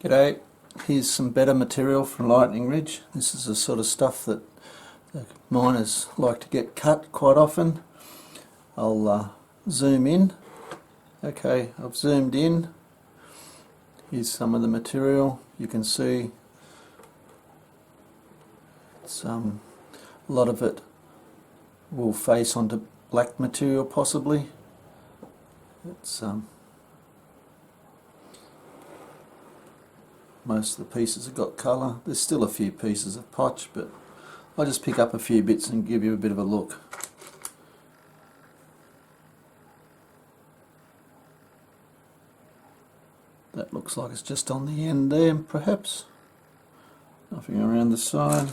G'day, here's some better material from Lightning Ridge. This is the sort of stuff that the miners like to get cut quite often. I'll zoom in. Okay, I've zoomed in. Here's some of the material. You can see it's, a lot of it will face onto black material possibly. It's most of the pieces have got colour. There's still a few pieces of potch, but I'll just pick up a few bits and give you a bit of a look. That looks like it's just on the end there, perhaps. Nothing around the side.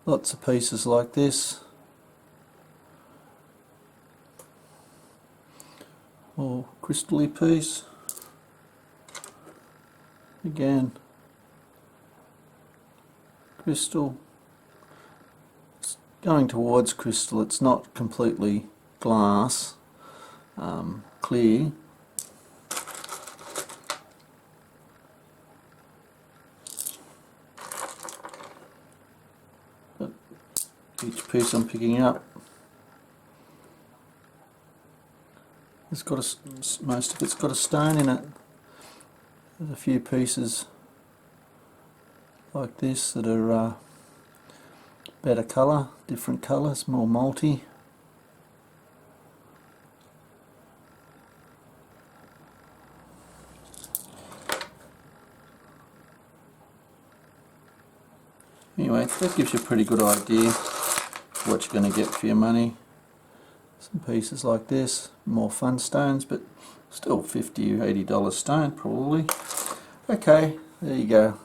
Lots of pieces like this. More crystal-y piece. Again, crystal. It's going towards crystal. It's not completely glass, clear. But each piece I'm picking up, it's got most of it's got a stone in it. There's a few pieces like this that are better colour, different colours, more multi. Anyway, that gives you a pretty good idea of what you're going to get for your money. Some pieces like this, more fun stones, but still $50 or $80 stone probably. Okay, there you go.